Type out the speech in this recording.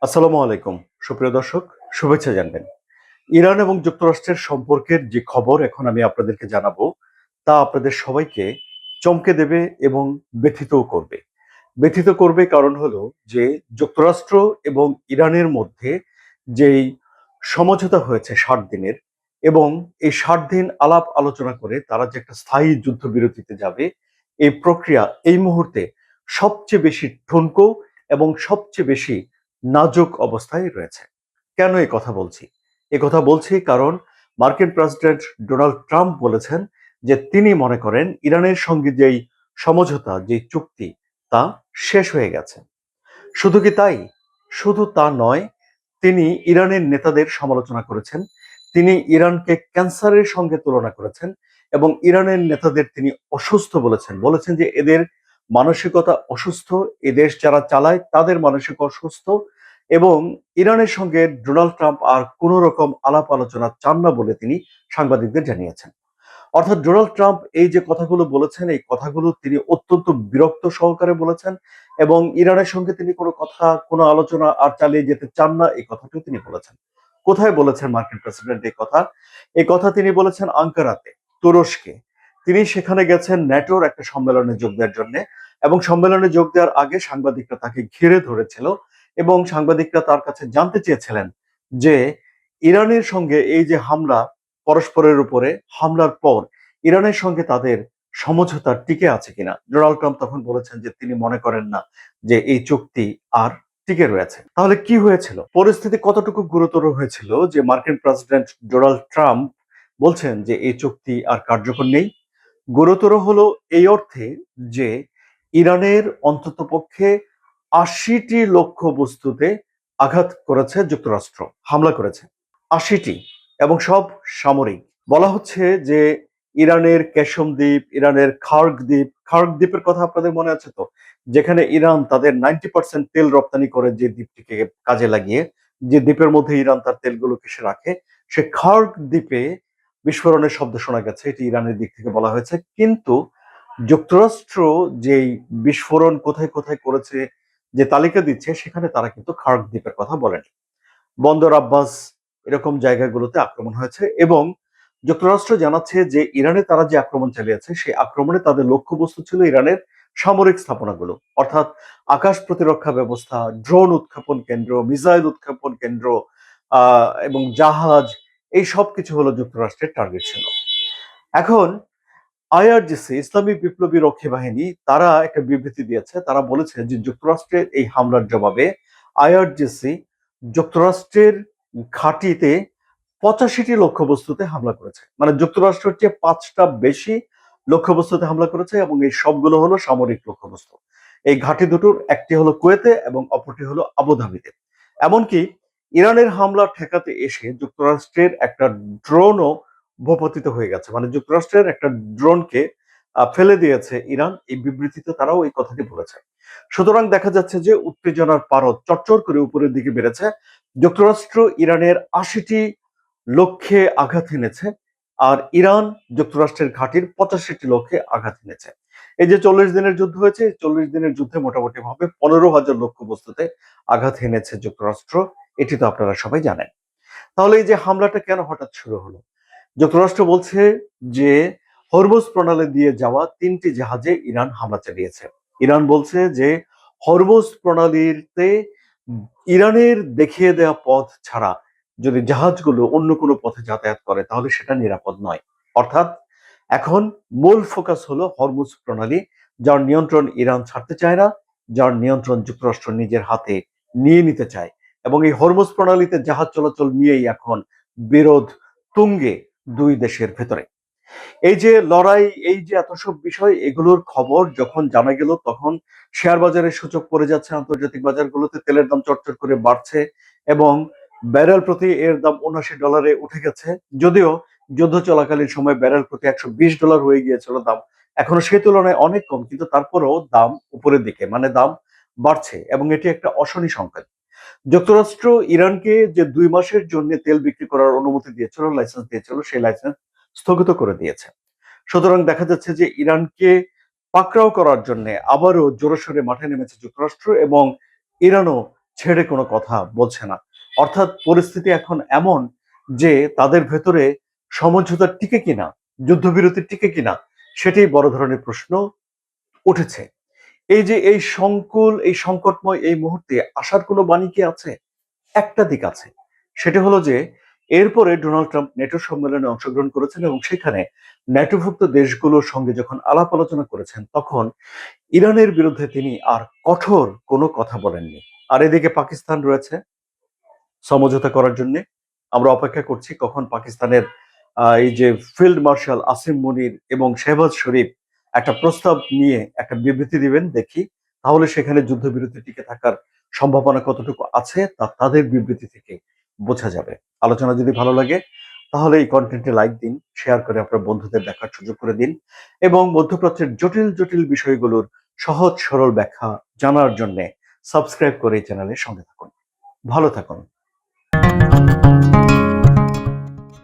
আসসালামু আলাইকুম সুপ্রিয় দর্শক, শুভেচ্ছা জানবেন। ইরান এবং যুক্তরাষ্ট্রের সম্পর্কের যে খবর এখন আমি আপনাদেরকে জানাবো, তা আপনাদের সবাইকে চমকে দেবে এবং ব্যথিতও করবে। ব্যথিত করবে কারণ হলো যে যুক্তরাষ্ট্র এবং ইরানের মধ্যে যেই সমঝোতা হয়েছে 60 দিনের, এবং এই 60 দিন আলাপ আলোচনা করে তারা যে একটা স্থায়ী যুদ্ধবিরতিতে যাবে, এই প্রক্রিয়া এই মুহূর্তে সবচেয়ে বেশি ঠুনকো এবং সবচেয়ে বেশি নাজুক অবস্থায় রয়েছে। কেন এই কথা বলছি? এ কথা বলছি কারণ মার্কিন প্রেসিডেন্ট ডোনাল্ড ট্রাম্প বলেছেন যে তিনি মনে করেন ইরানের সঙ্গে যেই সমঝোতা, যে চুক্তি, তা শেষ হয়ে গেছে। শুধু কি তাই? শুধু তা নয়, তিনি ইরানের নেতাদের সমালোচনা করেছেন। তিনি ইরানকে ক্যান্সারের সঙ্গে তুলনা করেছেন এবং ইরানের নেতাদের তিনি অসুস্থ বলেছেন। বলেছেন যে এদের মানসিকতা অসুস্থ, এ দেশ যারা চালায় তাদের মানসিক অসুস্থ, এবং ইরানের সঙ্গে ডোনাল্ড ট্রাম্প আর কোনো রকম আলাপ আলোচনা চান না বলে তিনি সাংবাদিকদের জানিয়েছেন। অর্থাৎ ডোনাল্ড ট্রাম্প এই যে কথাগুলো বলেছেন, এই কথাগুলো তিনি অত্যন্ত বিরক্ত সহকারে বলেছেন, এবং ইরানের সঙ্গে তিনি কোনো কথা, কোনো আলোচনা আর চালিয়ে যেতে চান না, এই কথাটিও তিনি বলেছেন। কোথায় বলেছেন মার্কিন প্রেসিডেন্ট এই কথা? এই কথা তিনি বলেছেন আঙ্কারাতে, তুরস্কে। তিনি সেখানে গেছেন ন্যাটোর একটা সম্মেলনে যোগ দেওয়ার জন্য, এবং সম্মেলনে যোগ দেওয়ার আগে সাংবাদিকরা তাকে ঘিরে ধরেছিল এবং সাংবাদিকরা তার কাছে জানতে চেয়েছিলেন যে ইরানের সঙ্গে এই যে হামলা, পরস্পরের উপরে হামলার পর ইরানের সঙ্গে তাদের সমঝোতা টিকে আছে কিনা। ডোনাল্ড ট্রাম্প তখন বলেছেন যে তিনি মনে করেন না যে এই চুক্তি আর টিকে রয়েছে। তাহলে কি হয়েছিল, পরিস্থিতি কতটুকু গুরুতর হয়েছিল যে মার্কিন প্রেসিডেন্ট ডোনাল্ড ট্রাম্প বলছেন যে এই চুক্তি আর কার্যকর নেই? গুরুতর হলো এই অর্থে যে ইরানের অন্ততপক্ষে ৮০টি লক্ষ্যবস্তুতে আঘাত করেছে যুক্তরাষ্ট্র, হামলা করেছে ৮০টি, এবং সব সামরিক। বলা হচ্ছে যে ইরানের কেশম দ্বীপ, ইরানের খার্গ দ্বীপ, খার্গ দ্বীপের কথা আপনাদের মনে আছে তো, যেখানে ইরান তাদের 90% তেল রপ্তানি করে, যে দ্বীপটিকে কাজে লাগিয়ে, যে দ্বীপের মধ্যে ইরান তার তেলগুলোকে সে রাখে, সে খার্গ দ্বীপে বিস্ফোরণের শব্দ শোনা গেছে, এটি ইরানের দিক থেকে বলা হয়েছে। কিন্তু যুক্তরাষ্ট্র যেই বিস্ফোরণ কোথায় কোথায় করেছে যে তালিকা দিচ্ছে, সেখানে তারা কিন্তু খার্গ দ্বীপের কথা বলেন। বন্দর আব্বাস, এরকম জায়গাগুলোতে আক্রমণ হয়েছে, এবং যুক্তরাষ্ট্র জানাচ্ছে যে ইরানে তারা যে আক্রমণ চালিয়েছে, সেই আক্রমণে তাদের লক্ষ্যবস্তু ছিল ইরানের সামরিক স্থাপনাগুলো, অর্থাৎ আকাশ প্রতিরক্ষা ব্যবস্থা, ড্রোন উৎক্ষেপণ কেন্দ্র, মিসাইল উৎক্ষেপণ কেন্দ্র, এবং জাহাজ, এই সব কিছু হলো যুক্তরাষ্ট্রের টার্গেট ছিল। এখন আইআরজিসি, ইসলামী বিপ্লবী রক্ষী বাহিনী, তারা একটা বিবৃতি দিয়েছে। তারা বলেছে যে যুক্তরাষ্ট্রের এই হামলার জবাবে আইআরজিসি যুক্তরাষ্ট্রের ঘাঁটিতে ৮৫টি লক্ষ্যবস্তুতে হামলা করেছে। মানে যুক্তরাষ্ট্রের চেয়ে ৫টা বেশি লক্ষ্যবস্তুতে হামলা করেছে, এবং এই সবগুলো হলো সামরিক লক্ষ্যবস্তু। এই ঘাঁটি দুটোর একটি হলো কুয়েতে এবং অপরটি হলো আবুধাবিতে। এমনকি ইরানের হামলা ঠেকাতে এসে যুক্তরাষ্ট্রের একটা ড্রোনও ভূপতিত হয়ে গেছে। মানে যুক্তরাষ্ট্রের একটা ড্রোনকে ফেলে দিয়েছে ইরান, এই বিবৃতিতে তারাও এই কথাটি বলেছে। সুতরাং দেখা যাচ্ছে যে উত্তেজনার পারদ চড়চড় করে উপরের দিকে বেড়েছে। যুক্তরাষ্ট্র ইরানের ৮০টি লক্ষ্যে আঘাত এনেছে, আর ইরান যুক্তরাষ্ট্রের ঘাঁটির ৮৫টি লক্ষ্যে আঘাত এনেছে। এই যে ৪০ দিনের যুদ্ধ হয়েছে, ৪০ দিনের যুদ্ধে মোটামুটি ভাবে ১৫,০০০ লক্ষ্যবস্তুতে আঘাত এনেছে যুক্তরাষ্ট্র। এটি তো আপনারা সবাই জানেন। তাহলে এই যে হামলাটা কেন হঠাৎ শুরু হলো? যুক্তরাষ্ট্র বলছে যে হরমুজ প্রণালী দিয়ে যাওয়া ৩টি জাহাজে ইরান হামলা চালিয়েছে। ইরান বলছে যে হরমুজ প্রণালীতে ইরানের দেখিয়ে দেওয়া পথ ছাড়া যদি জাহাজগুলো অন্য কোনো পথে যাতায়াত করে, তাহলে সেটা নিরাপদ নয়। অর্থাৎ এখন মূল ফোকাস হলো হরমুজ প্রণালী, যার নিয়ন্ত্রণ ইরান ছাড়তে চায় না, যার নিয়ন্ত্রণ যুক্তরাষ্ট্র নিজের হাতে নিয়ে নিতে চায়। এবং এই হরমুজ প্রণালীতে জাহাজ চলাচল নিয়েই এখন বিরোধ তুঙ্গে দুই দেশের ভেতরে। এই যে লড়াই, এই যে এত সব বিষয়, এগুলোর খবর যখন জানা গেল, তখন শেয়ার বাজারের সূচক পড়ে যাচ্ছে, আন্তর্জাতিক বাজারগুলোতে তেলের দাম চটচট করে বাড়ছে, এবং ব্যারেল প্রতি এর দাম $৭৯ উঠে গেছে। যদিও যুদ্ধ চলাকালীন সময় ব্যারেল প্রতি $১২০ হয়ে গিয়েছিল দাম, এখনো সেই তুলনায় অনেক কম, কিন্তু তারপরেও দাম উপরের দিকে, মানে দাম বাড়ছে, এবং এটি একটা অশনি সংকেত। যুক্তরাষ্ট্র ইরানকে যে ২ মাসের জন্য তেল বিক্রি করার অনুমতি দিয়েছিল, লাইসেন্স দিয়েছিল, সেই লাইসেন্স স্থগিত করে দিয়েছে। সুতরাং দেখা যাচ্ছে যে ইরানকে পাকড়াও করার জন্য আবারও জোরেশোরে মাঠে নেমেছে যুক্তরাষ্ট্র, এবং ইরানও ছেড়ে কোনো কথা বলছে না। অর্থাৎ পরিস্থিতি এখন এমন যে তাদের ভেতরে সমঝোতা টিকে কিনা, যুদ্ধবিরতি টিকে কিনা, সেটাই বড় ধরনের প্রশ্ন উঠেছে। এই যে এই সংকুল, এই সংকটময় এই মুহূর্তে আসার কোনো বাণী কি আছে? একটা দিক আছে। সেটা হলো যে এরপরে ডোনাল্ড ট্রাম্প নেটো সম্মেলনে অংশগ্রহণ করেছেন এবং সেখানে ন্যাটোভুক্ত দেশগুলোর সঙ্গে যখন আলাপ আলোচনা করেছেন তখন ইরানের বিরুদ্ধে তিনি আর কঠোর কোনো কথা বলেননি। আর এদিকে পাকিস্তান রয়েছে সমঝোতা করার জন্য। আমরা অপেক্ষা করছি কখন পাকিস্তানের এই যে ফিল্ড মার্শাল আসিম মুনির এবং শেহবাজ শরীফ একটা প্রস্তাব নিয়ে একটা বিবৃতি দিবেন, দেখি তাহলে সেখানে যুদ্ধবিরতি টিকে থাকার সম্ভাবনা কতটুকু আছে তা তাদের বিবৃতি থেকে বোঝা যাবে। আলোচনা যদি ভালো লাগে তাহলে এই কন্টেন্টে লাইক দিন, শেয়ার করে আপনার বন্ধুদের দেখার সুযোগ করে দিন এবং মধ্যপ্রাচ্যের জটিল জটিল বিষয়গুলোর সহজ সরল ব্যাখ্যা জানার জন্য সাবস্ক্রাইব করে এই চ্যানেলের সঙ্গে থাকুন। ভালো থাকুন।